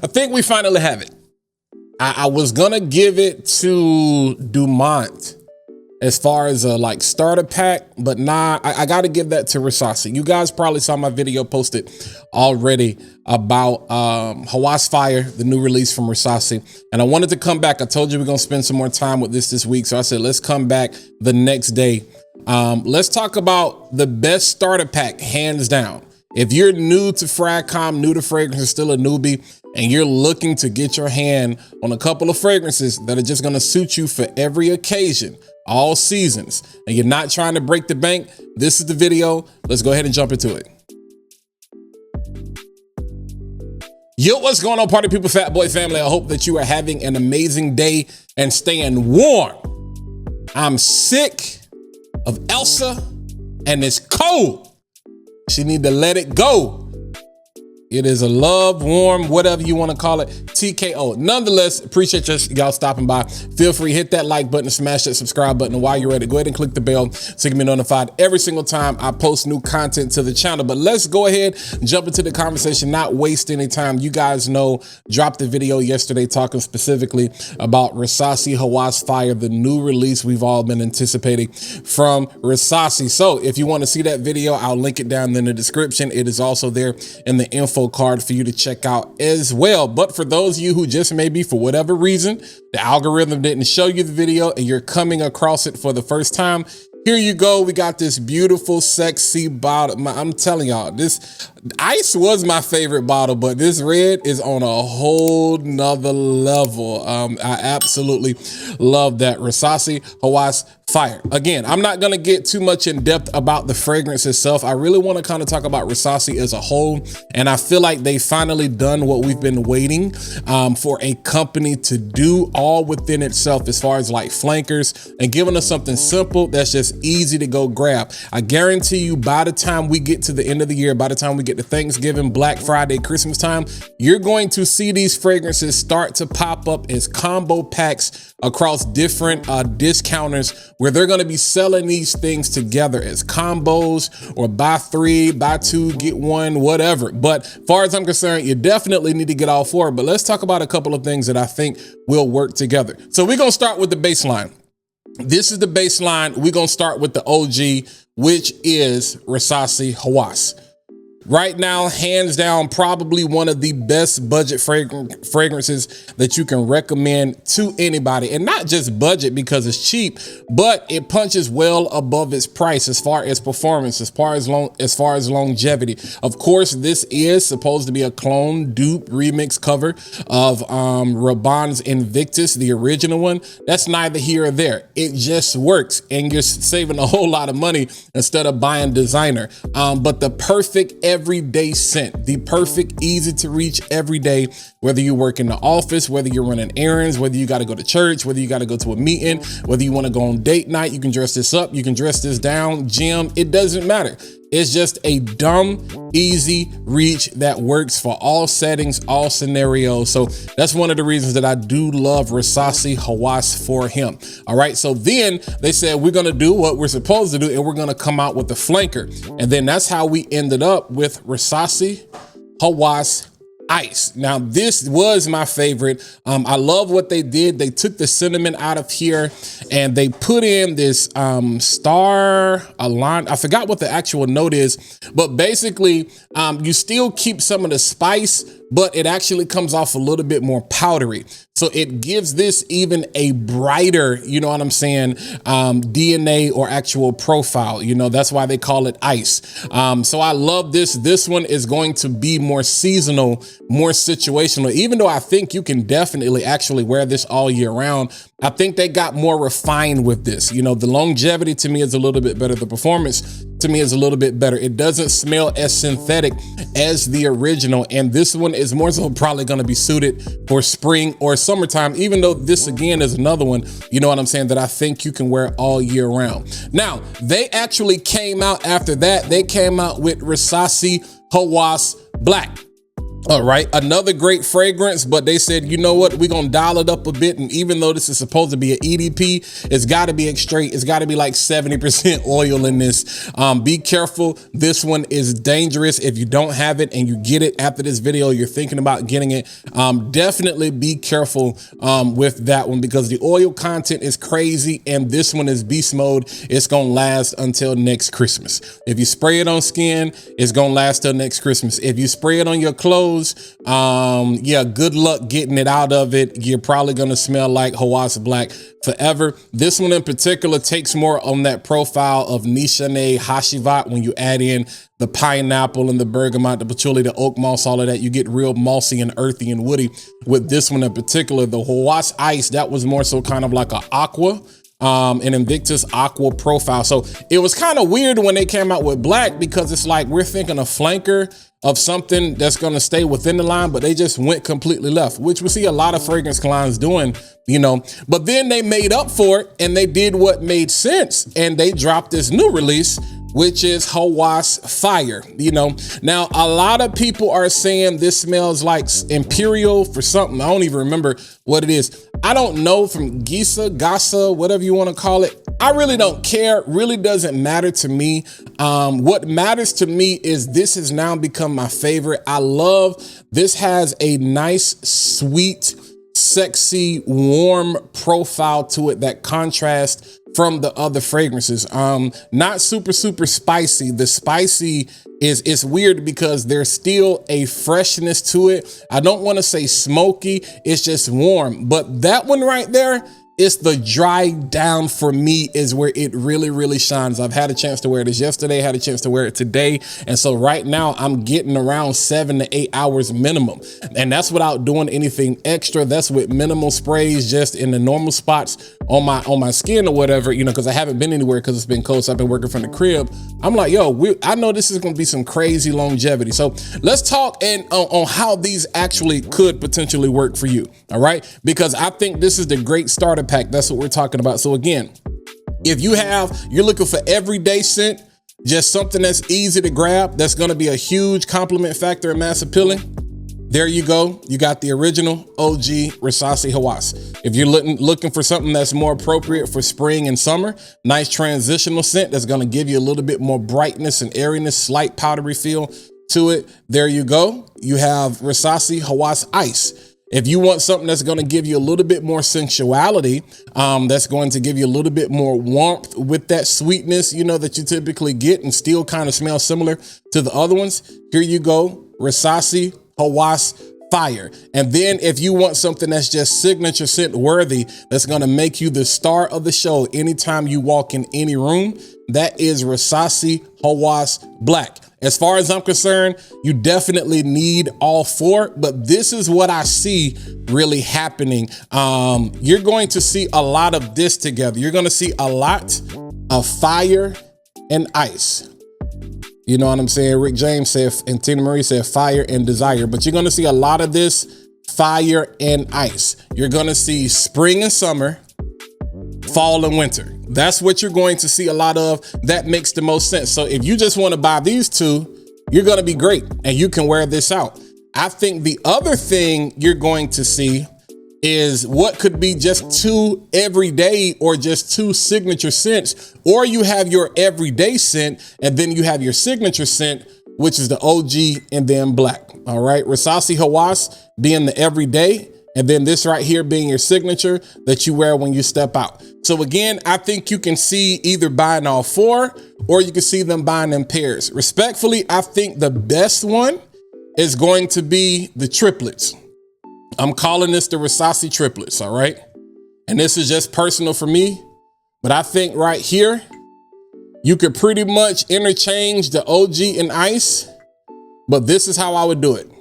I think we finally have it. I was gonna give it to Dumont as far as a like starter pack, but nah, I gotta give that to Rasasi. You guys probably saw my video posted already about Hafire, the new release from Rasasi. And I wanted to come back. I told you we're gonna spend some more time with this week. So I said, let's come back the next day. Let's talk about the best starter pack, hands down. If you're new to Fragcom, new to fragrances, still a newbie, and you're looking to get your hand on a couple of fragrances that are just gonna suit you for every occasion, all seasons, and you're not trying to break the bank, this is the video. Let's go ahead and jump into it. Yo, what's going on, party people, fat boy family? I hope that you are having an amazing day and staying warm. I'm sick of Elsa and it's cold. She need to let it go. It is a love, warm, whatever you want to call it, TKO. Nonetheless, appreciate y'all stopping by. Feel free, hit that like button, smash that subscribe button. And while you're at it, go ahead and click the bell so you can be notified every single time I post new content to the channel. But let's go ahead and jump into the conversation, not waste any time. You guys know, dropped the video yesterday talking specifically about Rasasi Hawas Fire, the new release we've all been anticipating from Rasasi. So if you want to see that video, I'll link it down in the description. It is also there in the info card for you to check out as well. But for those of you who just maybe for whatever reason the algorithm didn't show you the video and you're coming across it for the first time, here you go. We got this beautiful, sexy bottle. I'm telling y'all, this ice was my favorite bottle, but this red is on a whole nother level. I absolutely love that. Rasasi Hawas Fire. Again, I'm not going to get too much in depth about the fragrance itself. I really want to kind of talk about Rasasi as a whole. And I feel like they finally done what we've been waiting for a company to do, all within itself, as far as like flankers, and giving us something simple that's just easy to go grab. I guarantee you, by the time we get to the end of the year, by the time we get to Thanksgiving, Black Friday, Christmas time, you're going to see these fragrances start to pop up as combo packs across different discounters, where they're going to be selling these things together as combos or buy 3, buy 2, get 1, whatever. But as far as I'm concerned, you definitely need to get all 4. But let's talk about a couple of things that I think will work together. So we're going to start with the baseline. This is the baseline. We're going to start with the OG, which is Rasasi Hawas. Right now, hands down, probably one of the best budget fragrances that you can recommend to anybody. And not just budget because it's cheap, but it punches well above its price as far as performance, as far as longevity. Of course, this is supposed to be a clone dupe remix cover of Raban's Invictus, the original one. That's neither here or there. It just works, and you're saving a whole lot of money instead of buying designer. But the perfect everyday scent, the perfect easy to reach every day, whether you work in the office, whether you're running errands, whether you got to go to church, whether you got to go to a meeting, whether you want to go on date night, you can dress this up, you can dress this down, gym, it doesn't matter. It's just a dumb, easy reach that works for all settings, all scenarios. So that's one of the reasons that I do love Rasasi Hawas for him. All right. So then they said, we're going to do what we're supposed to do, and we're going to come out with the flanker. And then that's how we ended up with Rasasi Hawas Ice. Now, this was my favorite. I love what they did. They took the cinnamon out of here and they put in this star align. I forgot what the actual note is, but basically you still keep some of the spice, but it actually comes off a little bit more powdery. So it gives this even a brighter, you know what I'm saying, DNA or actual profile. You know, that's why they call it ice. So I love this. This one is going to be more seasonal, more situational, even though I think you can definitely actually wear this all year round. I think they got more refined with this. You know, the longevity to me is a little bit better. The performance to me is a little bit better. It doesn't smell as synthetic as the original. And this one is more so probably going to be suited for spring or summertime, even though this again is another one, you know what I'm saying, that I think you can wear all year round. Now, they actually came out after that. They came out with Rasasi Hawas Black. All right, another great fragrance, but they said, you know what, we're gonna dial it up a bit. And even though this is supposed to be an EDP, it's gotta be straight. It's gotta be like 70% oil in this. Be careful. This one is dangerous. If you don't have it and you get it after this video, you're thinking about getting it, definitely be careful with that one, because the oil content is crazy and this one is beast mode. It's gonna last until next Christmas. If you spray it on skin, it's gonna last till next Christmas. If you spray it on your clothes, yeah, good luck getting it out of it. You're probably gonna smell like Hawas Black forever. This one in particular takes more on that profile of Nishane Hashivat. When you add in the pineapple and the bergamot, the patchouli, the oak moss, all of that, you get real mossy and earthy and woody with this one in particular. The Hawas Ice, that was more so kind of like an aqua, an Invictus Aqua profile. So it was kind of weird when they came out with black, because it's like we're thinking a flanker of something that's going to stay within the line, but they just went completely left, which we see a lot of fragrance lines doing, you know. But then they made up for it and they did what made sense, and they dropped this new release, which is Hawas Fire. You know, now a lot of people are saying this smells like Imperial for something. I don't even remember what it is. I don't know, from Gasa, whatever you want to call it. I really don't care. Really doesn't matter to me. What matters to me is this has now become my favorite. I love this. Has a nice, sweet, sexy, warm profile to it that contrasts from the other fragrances. Not super spicy. The spicy is weird because there's still a freshness to it. I don't want to say smoky, it's just warm. But that one right there, it's the dry down for me is where it really shines. I've had a chance to wear this yesterday, had a chance to wear it today. And so right now I'm getting around 7 to 8 hours minimum. And that's without doing anything extra. That's with minimal sprays, just in the normal spots on my skin or whatever, you know, because I haven't been anywhere because it's been cold. So I've been working from the crib. I'm like, yo, I know this is going to be some crazy longevity. So let's talk on how these actually could potentially work for you. All right. Because I think this is the great starter pack. That's what we're talking about. So again, if you're looking for everyday scent, just something that's easy to grab, that's going to be a huge compliment factor and mass appealing, there you go. You got the original OG Rasasi Hawas. If you're looking for something that's more appropriate for spring and summer, nice transitional scent that's going to give you a little bit more brightness and airiness, slight powdery feel to it, there you go. You have Rasasi Hawas Ice. If you want something that's going to give you a little bit more sensuality, that's going to give you a little bit more warmth with that sweetness, you know, that you typically get and still kind of smell similar to the other ones, here you go, Rasasi Hawas Fire. And then if you want something that's just signature scent worthy, that's going to make you the star of the show anytime you walk in any room, that is Rasasi Hawas Black. As far as I'm concerned, you definitely need all four, but this is what I see really happening. You're going to see a lot of this together. You're going to see a lot of fire and ice. You know what I'm saying? Rick James said, and Tina Marie said fire and desire, but you're going to see a lot of this fire and ice. You're going to see spring and summer, fall and winter. That's what you're going to see a lot of. That makes the most sense. So if you just want to buy these two, you're going to be great and you can wear this out. I think the other thing you're going to see is what could be just two everyday or just two signature scents, or you have your everyday scent and then you have your signature scent, which is the OG and then black. All right. Rasasi Hawas being the everyday, and then this right here being your signature that you wear when you step out. So again, I think you can see either buying all four or you can see them buying in pairs. Respectfully, I think the best one is going to be the triplets. I'm calling this the Rasasi triplets, all right? And this is just personal for me, but I think right here, you could pretty much interchange the OG and ice, but this is how I would do it.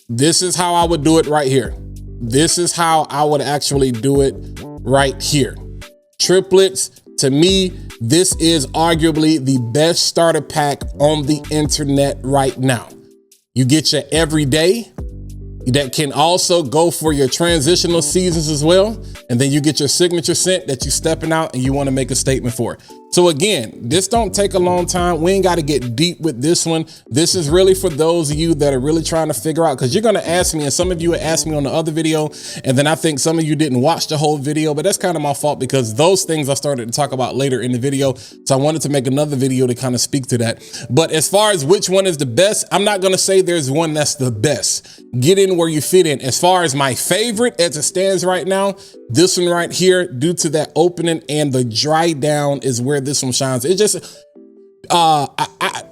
This is how I would do it right here. This is how I would actually do it right here. Triplets, to me, this is arguably the best starter pack on the internet right now. You get your everyday, that can also go for your transitional seasons as well. And then you get your signature scent that you're stepping out and you want to make a statement for. So again, this don't take a long time. We ain't got to get deep with this one. This is really for those of you that are really trying to figure out, because you're going to ask me, and some of you asked me on the other video, and then I think some of you didn't watch the whole video, but that's kind of my fault because those things I started to talk about later in the video. So I wanted to make another video to kind of speak to that. But as far as which one is the best, I'm not going to say there's one that's the best. Get in where you fit in. As far as my favorite as it stands right now, this one right here, due to that opening and the dry down, is where this one shines. It just, I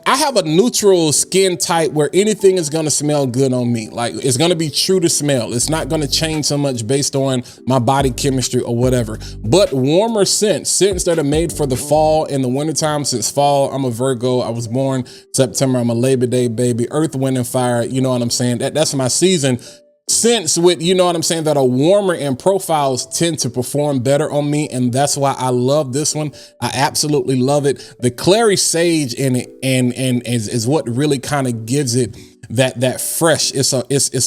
have a neutral skin type where anything is going to smell good on me. Like, it's going to be true to smell. It's not going to change so much based on my body chemistry or whatever. But warmer scents that are made for the fall and the wintertime. Since fall, I'm a Virgo. I was born September. I'm a Labor Day baby. Earth, Wind, and Fire. You know what I'm saying? That's my season. Scents with, you know what I'm saying, that are warmer and profiles tend to perform better on me. And that's why I love this one. I absolutely love it. The clary sage in it and is what really kind of gives it that fresh. It's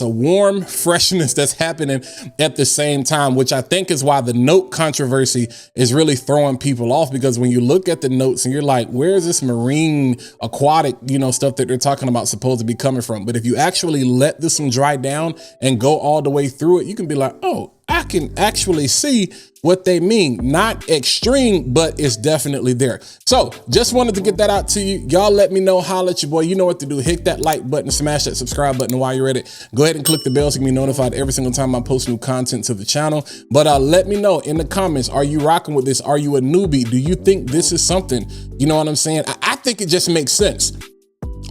a warm freshness that's happening at the same time, which I think is why the note controversy is really throwing people off, because when you look at the notes and you're like, where is this marine aquatic, you know, stuff that they're talking about supposed to be coming from? But if you actually let this one dry down and go all the way through it, you can be like, oh, I can actually see what they mean. Not extreme, but it's definitely there. So just wanted to get that out to you. Y'all let me know, holla at your boy. You know what to do. Hit that like button, smash that subscribe button while you're at it. Go ahead and click the bell so you can be notified every single time I post new content to the channel. But let me know in the comments, are you rocking with this? Are you a newbie? Do you think this is something? You know what I'm saying? I think it just makes sense.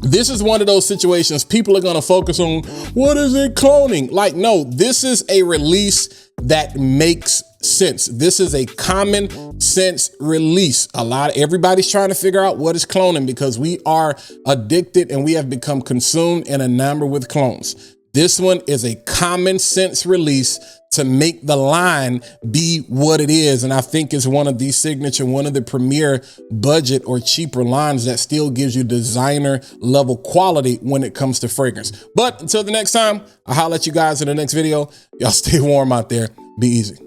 This is one of those situations people are going to focus on, what is it cloning? Like, no, this is a release that makes sense. This is a common sense release. Everybody's trying to figure out what is cloning because we are addicted and we have become consumed and enamored with clones. This one is a common sense release to make the line be what it is. And I think it's one of the signature, one of the premier budget or cheaper lines that still gives you designer level quality when it comes to fragrance. But until the next time, I'll holler at you guys in the next video. Y'all stay warm out there. Be easy.